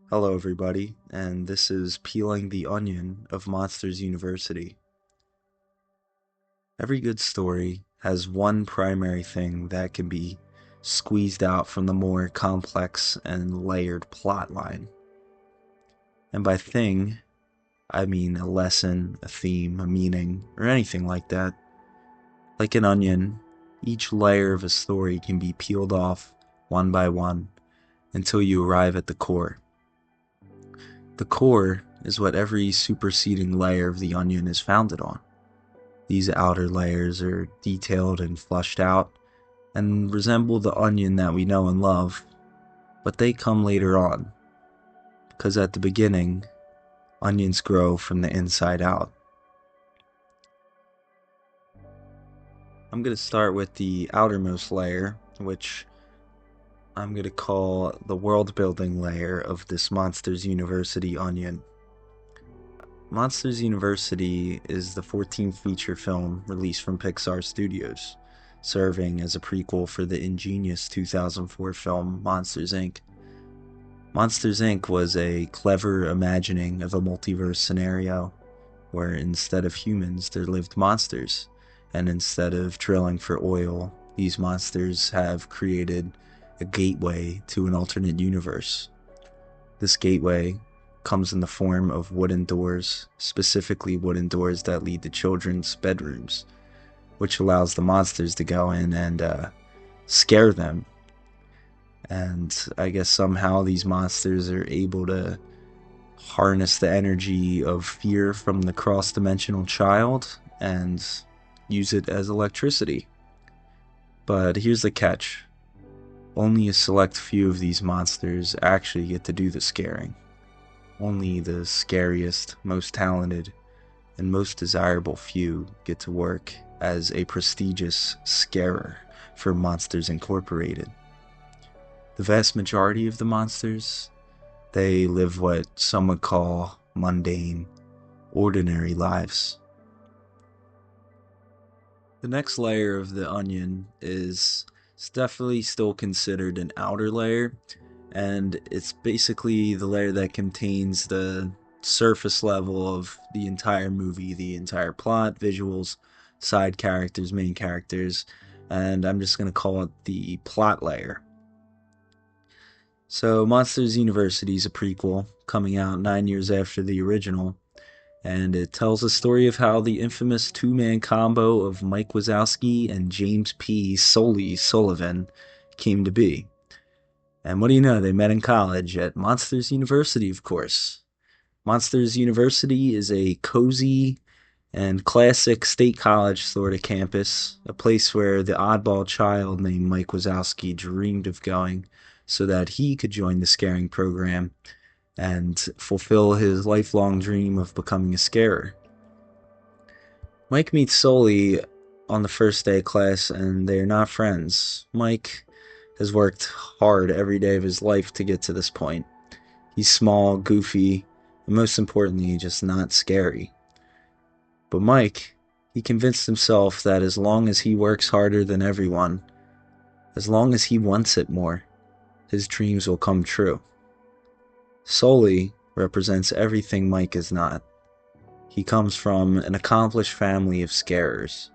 Hello, everybody, and this is Peeling the Onion of Monsters University. Every good story has one primary thing that can be squeezed out from the more complex and layered plot line. And by thing, I mean a lesson, a theme, a meaning, or anything like that. Like an onion, each layer of a story can be peeled off one by one until you arrive at the core. The core is what every superseding layer of the onion is founded on. These outer layers are detailed and fleshed out and resemble the onion that we know and love, but they come later on, because at the beginning, onions grow from the inside out. I'm going to start with the outermost layer, which I'm going to call the world building layer of this Monsters University onion. Monsters University is the 14th feature film released from Pixar Studios, serving as a prequel for the ingenious 2004 film Monsters, Inc. Monsters, Inc. was a clever imagining of a multiverse scenario where instead of humans there lived monsters, and instead of drilling for oil, these monsters have created a gateway to an alternate universe. This gateway comes in the form of wooden doors, specifically wooden doors that lead to children's bedrooms, which allows the monsters to go in and scare them. And I guess somehow these monsters are able to harness the energy of fear from the cross-dimensional child and use it as electricity. But here's the catch. Only a select few of these monsters actually get to do the scaring. Only the scariest, most talented, and most desirable few get to work as a prestigious scarer for Monsters Incorporated. The vast majority of the monsters, they live what some would call mundane, ordinary lives. The next layer of the onion is it's definitely still considered an outer layer, and it's basically the layer that contains the surface level of the entire movie, the entire plot, visuals, side characters, main characters, and I'm just going to call it the plot layer. So, Monsters University is a prequel coming out 9 years after the original, and it tells the story of how the infamous two-man combo of Mike Wazowski and James P. Sully Sullivan came to be. And what do you know? They met in college at Monsters University, of course. Monsters University is a cozy and classic state college sort of campus, a place where the oddball child named Mike Wazowski dreamed of going so that he could join the scaring program and fulfill his lifelong dream of becoming a scarer. Mike meets Sully on the first day of class, and they are not friends. Mike has worked hard every day of his life to get to this point. He's small, goofy, and most importantly, just not scary. But Mike, he convinced himself that as long as he works harder than everyone, as long as he wants it more, his dreams will come true. Sully represents everything Mike is not. He comes from an accomplished family of scarers.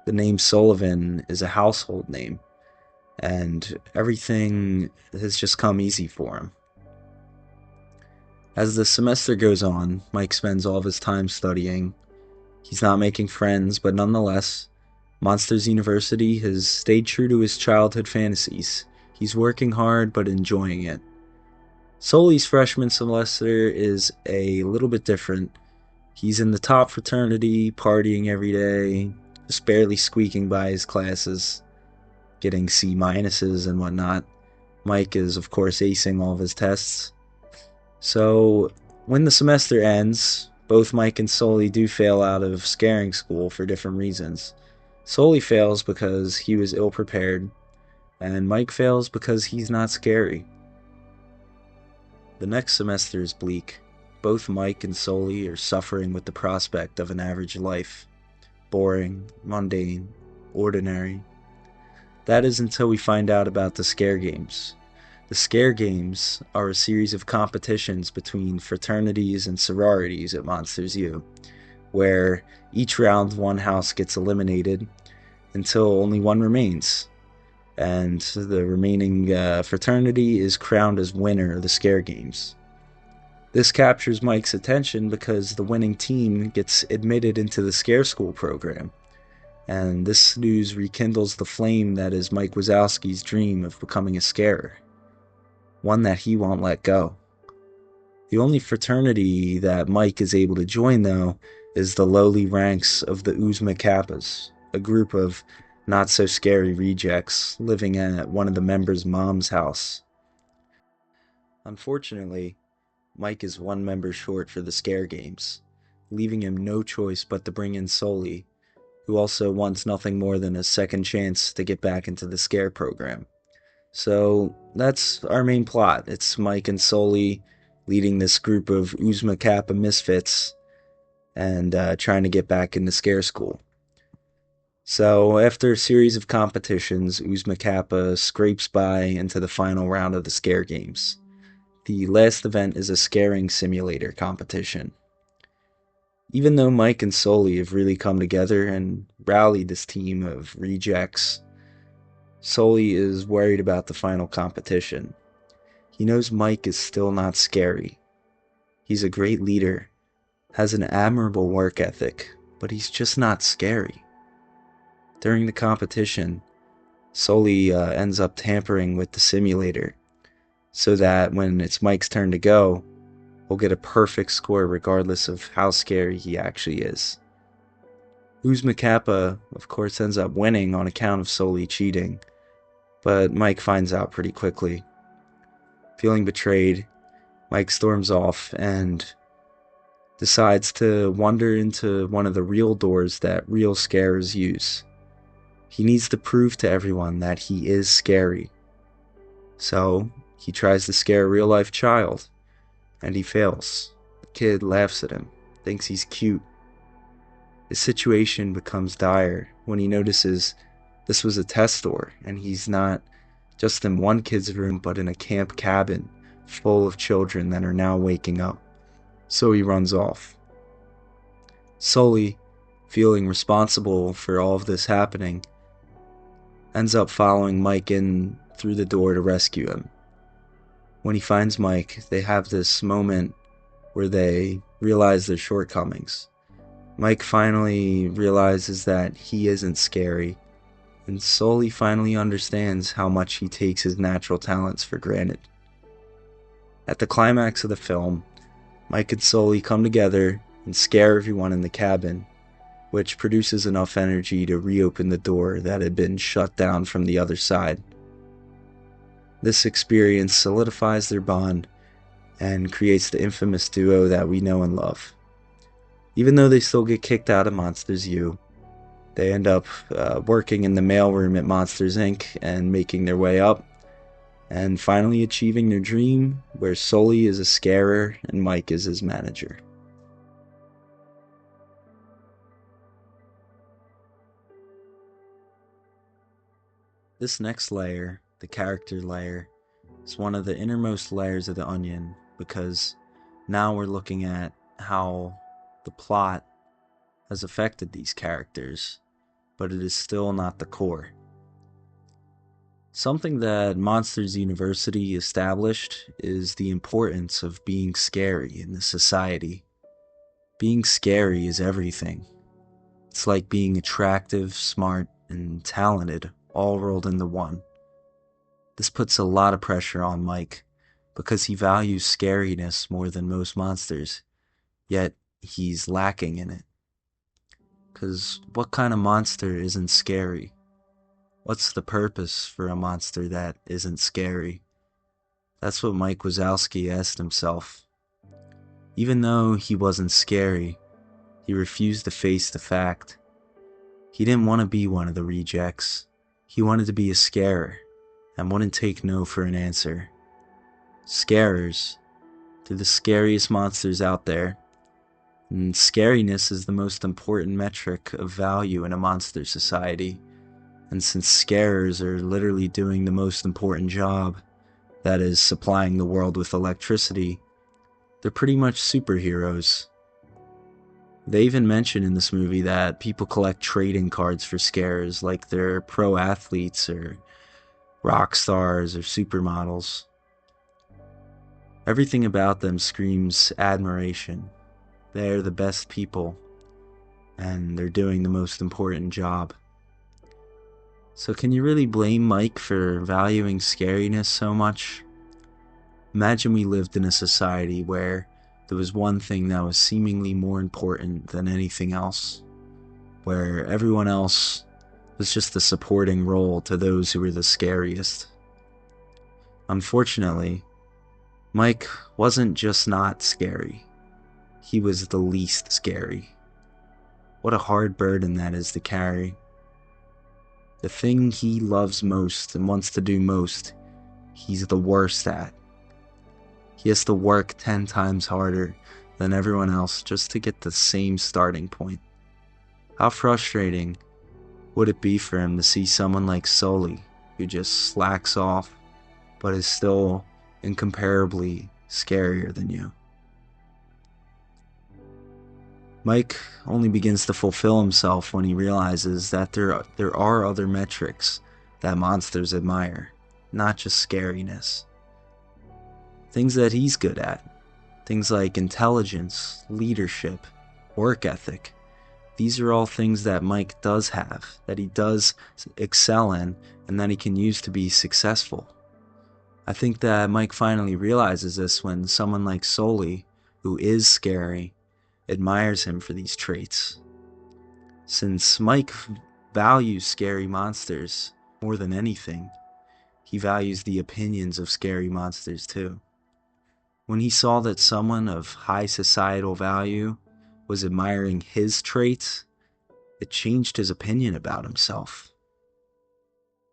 The name Sullivan is a household name, and everything has just come easy for him. As the semester goes on, Mike spends all of his time studying. He's not making friends, but nonetheless, Monsters University has stayed true to his childhood fantasies. He's working hard, but enjoying it. Sully's freshman semester is a little bit different. He's in the top fraternity, partying every day, just barely squeaking by his classes, getting C minuses and whatnot. Mike is, of course, acing all of his tests. So, when the semester ends, both Mike and Sully do fail out of scaring school for different reasons. Sully fails because he was ill prepared, and Mike fails because he's not scary. The next semester is bleak. Both Mike and Sully are suffering with the prospect of an average life. Boring, mundane, ordinary. That is until we find out about the scare games. The Scare Games are a series of competitions between fraternities and sororities at Monsters U, where each round one house gets eliminated until only one remains, and the remaining fraternity is crowned as winner of the Scare Games. This captures Mike's attention because the winning team gets admitted into the Scare School program, and this news rekindles the flame that is Mike Wazowski's dream of becoming a scarer, one that he won't let go. The only fraternity that Mike is able to join, though, is the lowly ranks of the Uzma Kappas, a group of not-so-scary rejects living at one of the members' mom's house. Unfortunately, Mike is one member short for the Scare Games, leaving him no choice but to bring in Sully, who also wants nothing more than a second chance to get back into the Scare program. So that's our main plot. It's Mike and Sully leading this group of Uzma Kappa misfits and trying to get back into Scare School. So after a series of competitions, Uzma Kappa scrapes by into the final round of the Scare Games. The last event is a scaring simulator competition. Even though Mike and Sully have really come together and rallied this team of rejects, Sully is worried about the final competition. He knows Mike is still not scary. He's a great leader, has an admirable work ethic, but he's just not scary. During the competition, Sully ends up tampering with the simulator, so that when it's Mike's turn to go, we'll get a perfect score regardless of how scary he actually is. Uzma Kappa, of course, ends up winning on account of Sully cheating, but Mike finds out pretty quickly. Feeling betrayed, Mike storms off and decides to wander into one of the real doors that real scarers use. He needs to prove to everyone that he is scary. So, he tries to scare a real-life child, and he fails. The kid laughs at him, thinks he's cute. His situation becomes dire when he notices this was a test door, and he's not just in one kid's room, but in a camp cabin full of children that are now waking up. So he runs off. Sully, feeling responsible for all of this happening, ends up following Mike in through the door to rescue him. When he finds Mike, they have this moment where they realize their shortcomings. Mike finally realizes that he isn't scary, and Sully finally understands how much he takes his natural talents for granted. At the climax of the film, Mike and Sully come together and scare everyone in the cabin, which produces enough energy to reopen the door that had been shut down from the other side. This experience solidifies their bond and creates the infamous duo that we know and love. Even though they still get kicked out of Monsters U, they end up working in the mailroom at Monsters Inc. and making their way up, and finally achieving their dream where Sully is a scarer and Mike is his manager. This next layer, the character layer, is one of the innermost layers of the onion because now we're looking at how the plot has affected these characters, but it is still not the core. Something that Monsters University established is the importance of being scary in the society. Being scary is everything. It's like being attractive, smart, and talented all rolled into one. This puts a lot of pressure on Mike because he values scariness more than most monsters, yet he's lacking in it. Because what kind of monster isn't scary? What's the purpose for a monster that isn't scary? That's what Mike Wazowski asked himself. Even though he wasn't scary, he refused to face the fact. He didn't want to be one of the rejects. He wanted to be a scarer, and wouldn't take no for an answer. Scarers, they're the scariest monsters out there, and scariness is the most important metric of value in a monster society. And since scarers are literally doing the most important job, that is supplying the world with electricity, they're pretty much superheroes. They even mention in this movie that people collect trading cards for scares like they're pro athletes or rock stars or supermodels. Everything about them screams admiration. They're the best people, and they're doing the most important job. So can you really blame Mike for valuing scariness so much? Imagine we lived in a society where there was one thing that was seemingly more important than anything else, where everyone else was just a supporting role to those who were the scariest. Unfortunately, Mike wasn't just not scary, he was the least scary. What a hard burden that is to carry. The thing he loves most and wants to do most, he's the worst at. He has to work 10 times harder than everyone else just to get the same starting point. How frustrating would it be for him to see someone like Sully, who just slacks off, but is still incomparably scarier than you? Mike only begins to fulfill himself when he realizes that there are other metrics that monsters admire, not just scariness. Things that he's good at. Things like intelligence, leadership, work ethic. These are all things that Mike does have, that he does excel in, and that he can use to be successful. I think that Mike finally realizes this when someone like Sully, who is scary, admires him for these traits. Since Mike values scary monsters more than anything, he values the opinions of scary monsters too. When he saw that someone of high societal value was admiring his traits, it changed his opinion about himself.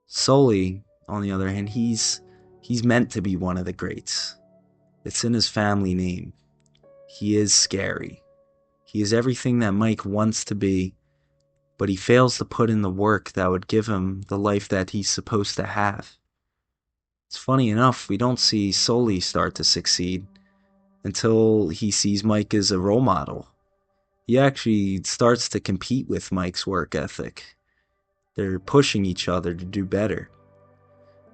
Sully, on the other hand, he's meant to be one of the greats. It's in his family name. He is scary. He is everything that Mike wants to be, but he fails to put in the work that would give him the life that he's supposed to have. It's funny enough, we don't see Sully start to succeed until he sees Mike as a role model. He actually starts to compete with Mike's work ethic. They're pushing each other to do better.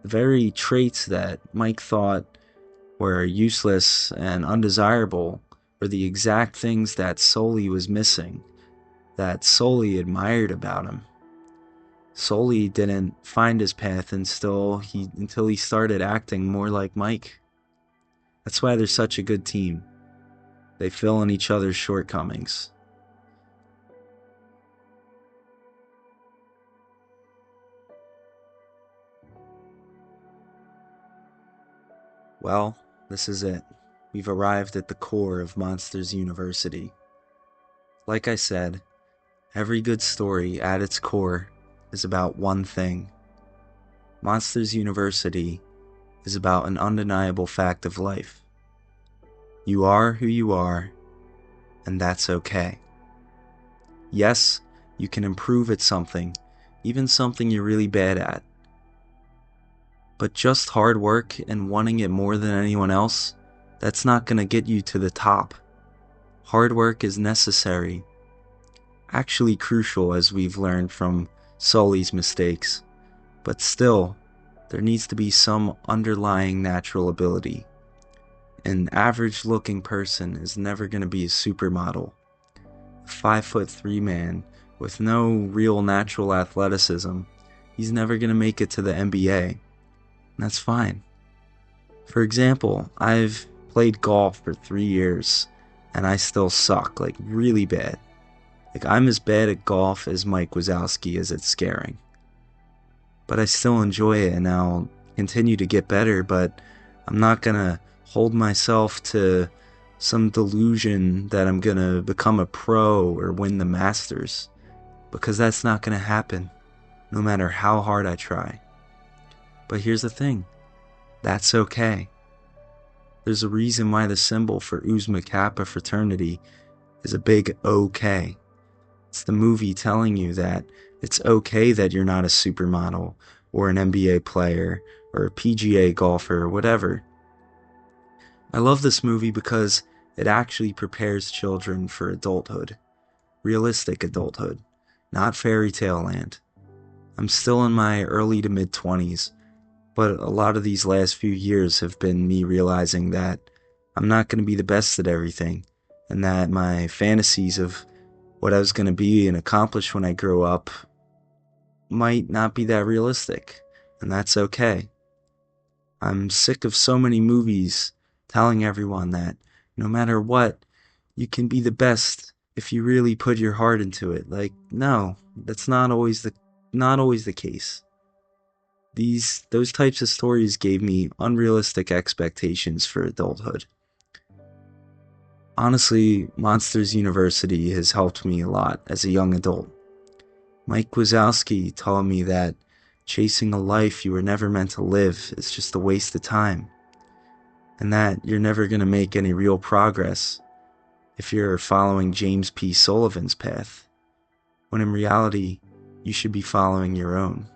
The very traits that Mike thought were useless and undesirable were the exact things that Sully was missing, that Sully admired about him. Sully didn't find his path until he started acting more like Mike. That's why they're such a good team. They fill in each other's shortcomings. Well, this is it. We've arrived at the core of Monsters University. Like I said, every good story at its core is about one thing. Monsters University is about an undeniable fact of life. You are who you are, and that's okay. Yes, you can improve at something, even something you're really bad at. But just hard work and wanting it more than anyone else, that's not going to get you to the top. Hard work is necessary, actually crucial as we've learned from Sully's mistakes, but still, there needs to be some underlying natural ability. An average-looking person is never going to be a supermodel. A 5'3" man with no real natural athleticism, he's never going to make it to the NBA. That's fine. For example, I've played golf for 3 years, and I still suck, like really bad. Like I'm as bad at golf as Mike Wazowski is at scaring. But I still enjoy it, and I'll continue to get better, but I'm not gonna hold myself to some delusion that I'm gonna become a pro or win the Masters, because that's not gonna happen, no matter how hard I try. But here's the thing, that's okay. There's a reason why the symbol for Uzma Kappa fraternity is a big OK. It's the movie telling you that it's okay that you're not a supermodel, or an NBA player or a PGA golfer or whatever. I love this movie because it actually prepares children for adulthood, realistic adulthood, not fairy tale land. I'm still in my early to mid 20s, but a lot of these last few years have been me realizing that I'm not going to be the best at everything, and that my fantasies of what I was going to be and accomplish when I grow up might not be that realistic, and that's okay. I'm sick of so many movies telling everyone that no matter what, you can be the best if you really put your heart into it. Like, no, that's not always the case. Those types of stories gave me unrealistic expectations for adulthood. Honestly, Monsters University has helped me a lot as a young adult. Mike Wazowski taught me that chasing a life you were never meant to live is just a waste of time, and that you're never going to make any real progress if you're following James P. Sullivan's path, when in reality, you should be following your own.